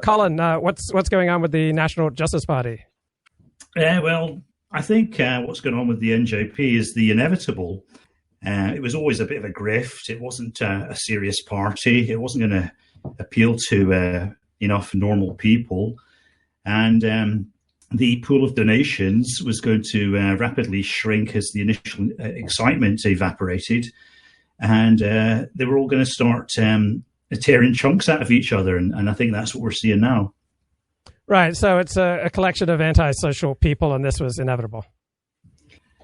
Colin, what's going on with the National Justice Party? Well, I think what's going on with the NJP is the inevitable. It was always a bit of a grift. It wasn't a serious party. It wasn't going to appeal to enough normal people. And the pool of donations was going to rapidly shrink as the initial excitement evaporated. And they were all going to start tearing chunks out of each other. And I think that's what we're seeing now. Right. So it's a collection of antisocial people, and this was inevitable.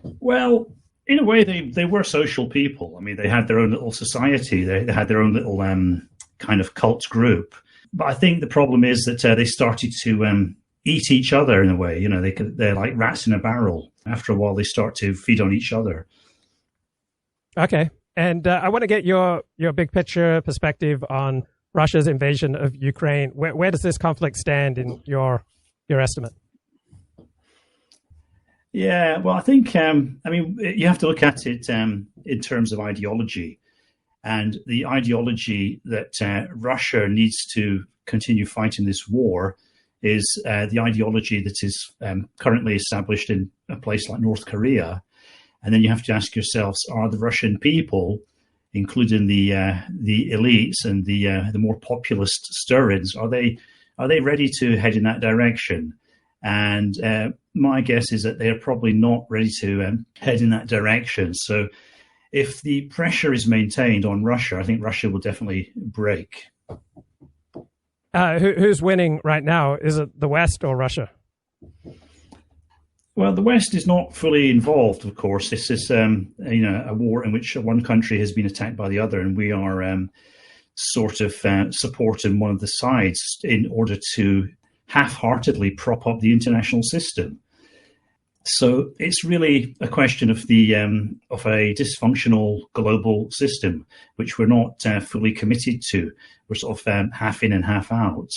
Well, in a way, they were social people. I mean, they had their own little society. They had their own little kind of cult group. But I think the problem is that they started to eat each other in a way. You know, they're like rats in a barrel. After a while, they start to feed on each other. Okay. And I want to get your big picture perspective on Russia's invasion of Ukraine. Where does this conflict stand in your estimate? Yeah, well, I think, you have to look at it in terms of ideology. And the ideology that Russia needs to continue fighting this war is the ideology that is currently established in a place like North Korea. And then you have to ask yourselves, are the Russian people, including the elites and the more populist stir-ins, are they ready to head in that direction? And my guess is that they are probably not ready to head in that direction. So if the pressure is maintained on Russia, I think Russia will definitely break. Who's winning right now? Is it the West or Russia? Well, the West is not fully involved, of course. This is a war in which one country has been attacked by the other, and we are sort of supporting one of the sides in order to half-heartedly prop up the international system. So it's really a question of of a dysfunctional global system, which we're not fully committed to. We're sort of half in and half out.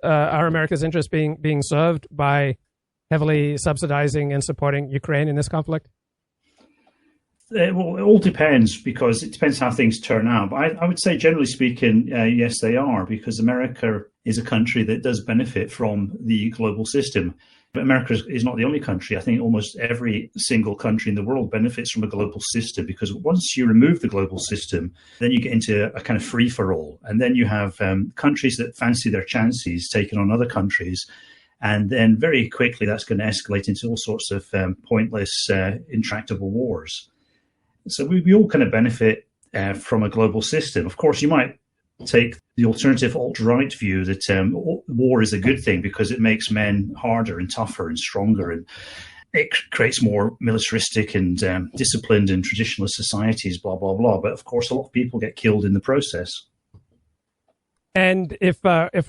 Are America's interests being served by heavily subsidizing and supporting Ukraine in this conflict? Well, it all depends, because it depends how things turn out. But I would say, generally speaking, yes, they are, because America is a country that does benefit from the global system. But America is not the only country. I think almost every single country in the world benefits from a global system, because once you remove the global system, then you get into a kind of free-for-all. And then you have countries that fancy their chances taking on other countries. And then very quickly, that's going to escalate into all sorts of pointless, intractable wars. So we all kind of benefit from a global system. Of course, you might take the alternative alt-right view that war is a good thing because it makes men harder and tougher and stronger, and it creates more militaristic and disciplined and traditionalist societies, blah, blah, blah. But of course, a lot of people get killed in the process. And if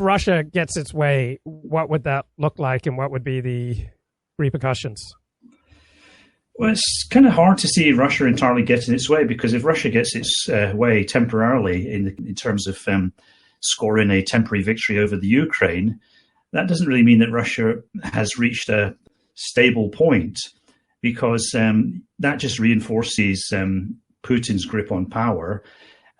Russia gets its way, what would that look like, and what would be the repercussions? Well, it's kind of hard to see Russia entirely getting its way, because if Russia gets its way temporarily in terms of scoring a temporary victory over the Ukraine, that doesn't really mean that Russia has reached a stable point, because that just reinforces Putin's grip on power,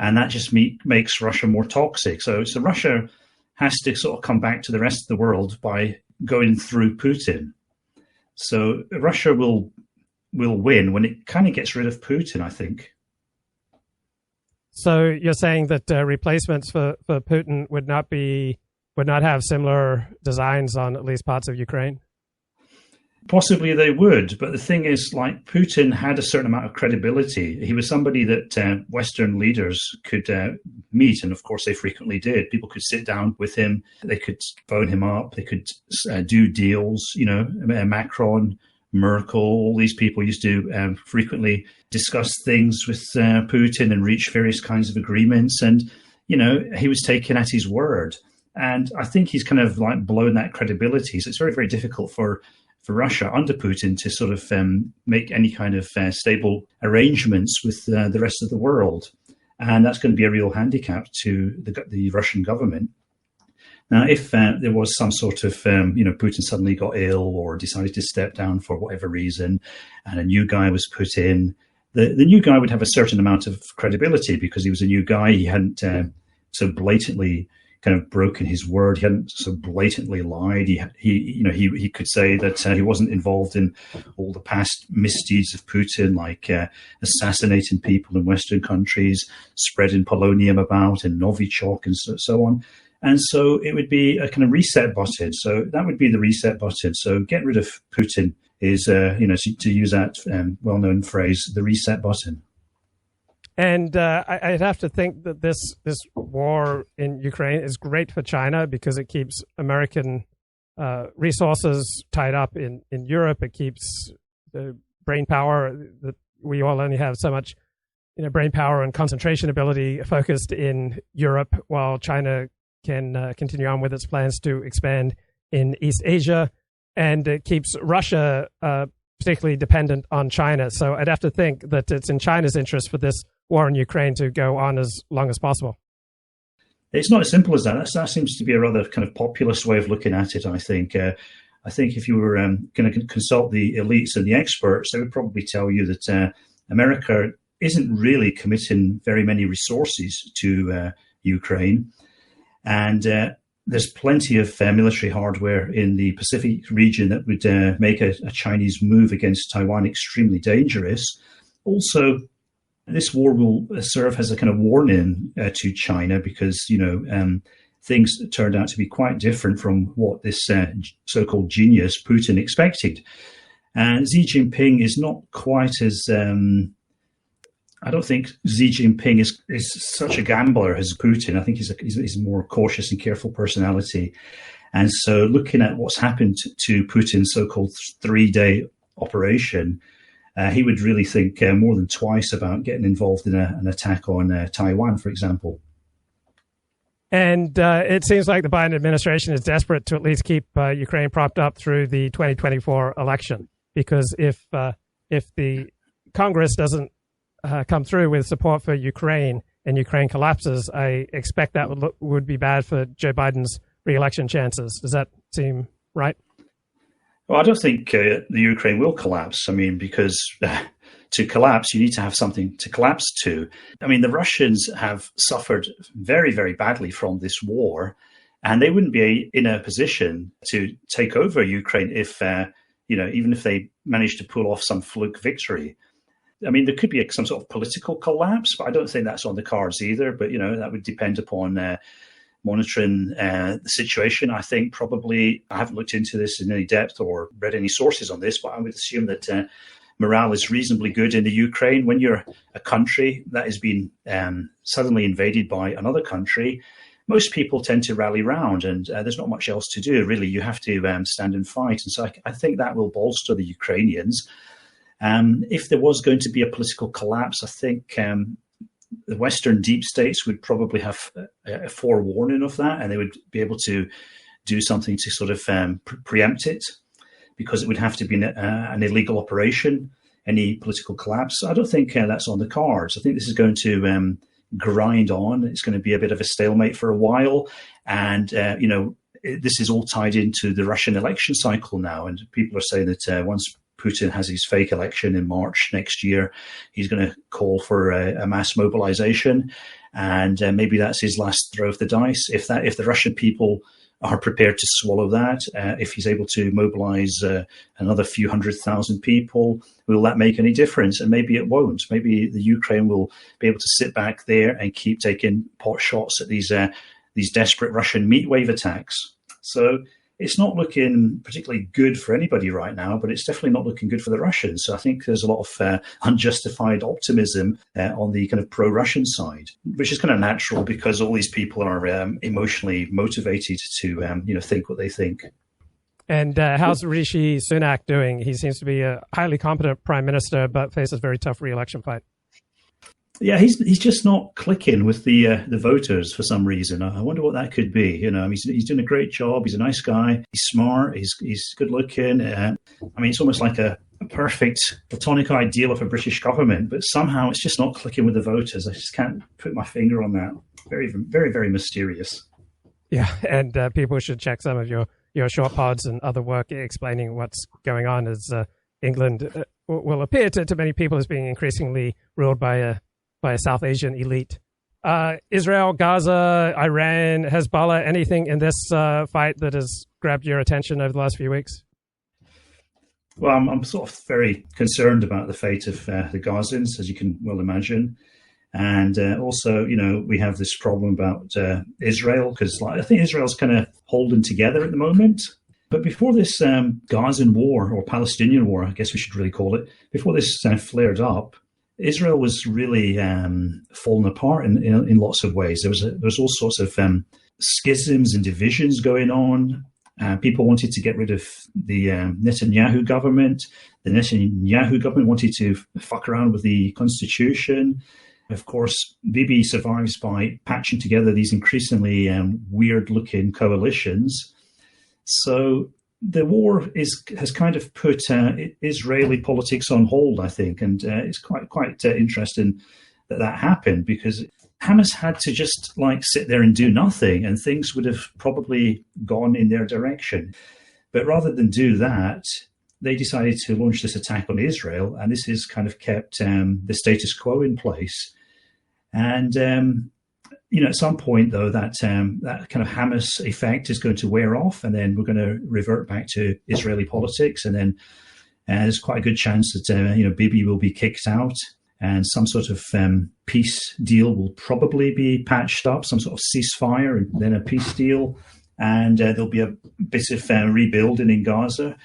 and that just makes Russia more toxic. So Russia has to sort of come back to the rest of the world by going through Putin. So Russia will win when it kind of gets rid of Putin, I think. So you're saying that replacements for Putin would not have similar designs on at least parts of Ukraine? Possibly they would, but the thing is, like, Putin had a certain amount of credibility. He was somebody that Western leaders could meet, and of course they frequently did. People could sit down with him, they could phone him up, they could do deals. You know, Macron, Merkel, all these people used to frequently discuss things with Putin and reach various kinds of agreements. And, you know, he was taken at his word. And I think he's kind of like blown that credibility. So it's very, very difficult for Russia under Putin to sort of make any kind of stable arrangements with the rest of the world. And that's going to be a real handicap to the Russian government. Now, if there was some sort of, Putin suddenly got ill or decided to step down for whatever reason, and a new guy was put in, the new guy would have a certain amount of credibility because he was a new guy. He hadn't so blatantly kind of broken his word. He hadn't so blatantly lied. He could say that he wasn't involved in all the past misdeeds of Putin, like assassinating people in Western countries, spreading polonium about in Novichok and so on. And so it would be a kind of reset button. So that would be the reset button. So get rid of Putin is, to use that well-known phrase, the reset button. And I'd have to think that this war in Ukraine is great for China because it keeps American resources tied up in Europe. It keeps the brain power that we all only have so much, brain power and concentration ability focused in Europe, while China can continue on with its plans to expand in East Asia. And it keeps Russia particularly dependent on China. So I'd have to think that it's in China's interest for this war in Ukraine to go on as long as possible. It's not as simple as that. That seems to be a rather kind of populist way of looking at it, I think. I think if you were going to consult the elites and the experts, they would probably tell you that America isn't really committing very many resources to Ukraine. And there's plenty of military hardware in the Pacific region that would make a Chinese move against Taiwan extremely dangerous. Also, this war will serve as a kind of warning to China because, things turned out to be quite different from what this so-called genius Putin expected. And Xi Jinping is not quite as... I don't think Xi Jinping is such a gambler as Putin. I think he's a more cautious and careful personality. And so looking at what's happened to Putin's so-called 3-day operation, he would really think more than twice about getting involved in an attack on Taiwan, for example. And it seems like the Biden administration is desperate to at least keep Ukraine propped up through the 2024 election, because if the Congress doesn't come through with support for Ukraine and Ukraine collapses, I expect that would be bad for Joe Biden's re-election chances. Does that seem right? Well, I don't think the Ukraine will collapse. I mean, because to collapse, you need to have something to collapse to. I mean, the Russians have suffered very, very badly from this war, and they wouldn't be in a position to take over Ukraine if, even if they managed to pull off some fluke victory. I mean, there could be some sort of political collapse, but I don't think that's on the cards either. But, that would depend upon monitoring the situation. I think probably, I haven't looked into this in any depth or read any sources on this, but I would assume that morale is reasonably good in the Ukraine. When you're a country that has been suddenly invaded by another country, most people tend to rally round, and there's not much else to do, really. You have to stand and fight. And so I think that will bolster the Ukrainians. If there was going to be a political collapse, I think the Western deep states would probably have a forewarning of that, and they would be able to do something to sort of preempt it, because it would have to be an illegal operation, any political collapse. So I don't think that's on the cards. I think this is going to grind on. It's going to be a bit of a stalemate for a while. And, this is all tied into the Russian election cycle now. And people are saying that once Putin has his fake election in March next year, he's going to call for a mass mobilization, and maybe that's his last throw of the dice. If the Russian people are prepared to swallow that, if he's able to mobilize another few 100,000 people, will that make any difference? And maybe it won't. Maybe the Ukraine will be able to sit back there and keep taking pot shots at these desperate Russian meat wave attacks. So it's not looking particularly good for anybody right now, but it's definitely not looking good for the Russians. So I think there's a lot of unjustified optimism on the kind of pro-Russian side, which is kind of natural because all these people are emotionally motivated to, think what they think. And how's Rishi Sunak doing? He seems to be a highly competent prime minister, but faces a very tough re-election fight. Yeah, he's just not clicking with the voters for some reason. I wonder what that could be. He's doing a great job. He's a nice guy. He's smart. He's good looking. It's almost like a perfect platonic ideal of a British government, but somehow it's just not clicking with the voters. I just can't put my finger on that. Very, very, very mysterious. Yeah, and people should check some of your short pods and other work explaining what's going on, as England will appear to many people as being increasingly ruled by a South Asian elite. Israel, Gaza, Iran, Hezbollah, anything in this fight that has grabbed your attention over the last few weeks? Well, I'm sort of very concerned about the fate of the Gazans, as you can well imagine. And also, we have this problem about Israel, because I think Israel's kind of holding together at the moment. But before this Gazan war, or Palestinian war, I guess we should really call it, before this flared up, Israel was really falling apart in lots of ways. There was all sorts of schisms and divisions going on. People wanted to get rid of the Netanyahu government. The Netanyahu government wanted to fuck around with the constitution. Of course, Bibi survives by patching together these increasingly weird-looking coalitions. So the war has kind of put Israeli politics on hold, I think, and it's quite interesting that happened, because Hamas had to just sit there and do nothing, and things would have probably gone in their direction. But rather than do that, they decided to launch this attack on Israel, and this has kind of kept the status quo in place. And at some point, though, that kind of Hamas effect is going to wear off, and then we're going to revert back to Israeli politics. And then there's quite a good chance that Bibi will be kicked out, and some sort of peace deal will probably be patched up, some sort of ceasefire, and then a peace deal, and there'll be a bit of rebuilding in Gaza,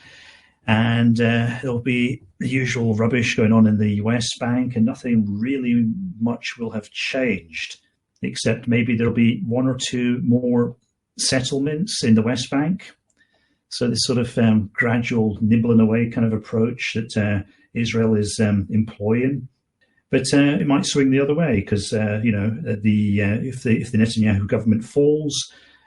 and there'll be the usual rubbish going on in the West Bank, and nothing really much will have changed, except maybe there'll be one or two more settlements in the West Bank. So this sort of gradual nibbling away kind of approach that Israel is employing. But it might swing the other way, because if the Netanyahu government falls,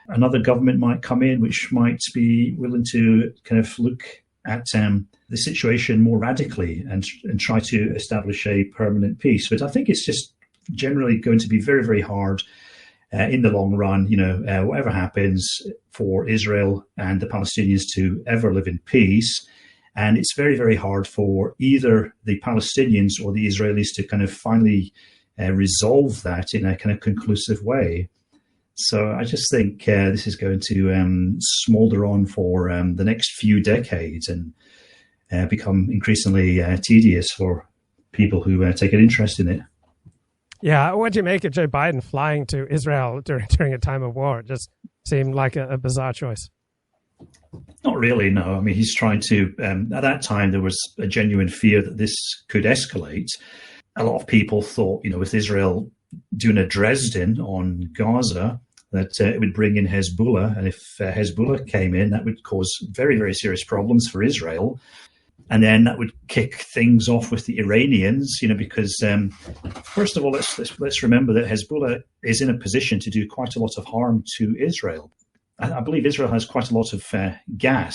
another government might come in which might be willing to kind of look at the situation more radically and try to establish a permanent peace. But I think it's just generally going to be very, very hard in the long run, whatever happens, for Israel and the Palestinians to ever live in peace. And it's very, very hard for either the Palestinians or the Israelis to kind of finally resolve that in a kind of conclusive way. So I just think this is going to smolder on for the next few decades and become increasingly tedious for people who take an interest in it. Yeah, what do you make of Joe Biden flying to Israel during a time of war? It just seemed like a bizarre choice. Not really, no. I mean, he's trying to, at that time, there was a genuine fear that this could escalate. A lot of people thought, with Israel doing a Dresden on Gaza, that it would bring in Hezbollah. And if Hezbollah came in, that would cause very, very serious problems for Israel. And then that would kick things off with the Iranians, because first of all, let's remember that Hezbollah is in a position to do quite a lot of harm to Israel. I believe Israel has quite a lot of gas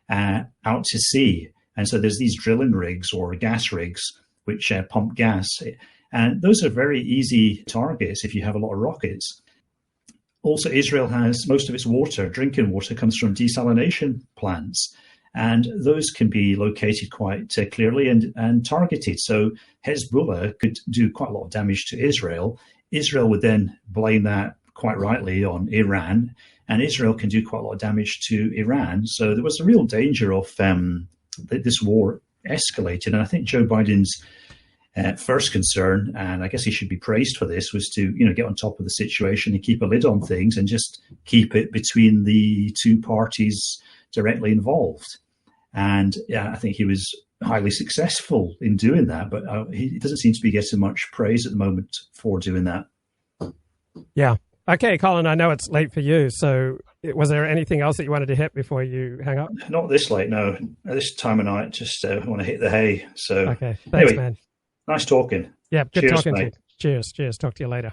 out to sea. And so there's these drilling rigs or gas rigs which pump gas. And those are very easy targets if you have a lot of rockets. Also, Israel has most of its water, drinking water, comes from desalination plants. And those can be located quite clearly and targeted. So Hezbollah could do quite a lot of damage to Israel. Israel would then blame that quite rightly on Iran. And Israel can do quite a lot of damage to Iran. So there was a real danger of this war escalating. And I think Joe Biden's first concern, and I guess he should be praised for this, was to get on top of the situation and keep a lid on things and just keep it between the two parties directly involved. And yeah, I think he was highly successful in doing that, but he doesn't seem to be getting much praise at the moment for doing that. Yeah. Okay, Colin, I know it's late for you. So was there anything else that you wanted to hit before you hang up? Not this late, no. At this time of night, just want to hit the hay. So okay, thanks, anyway, man. Nice talking. Yeah, good Cheers, talking mate. to you. Cheers. Talk to you later.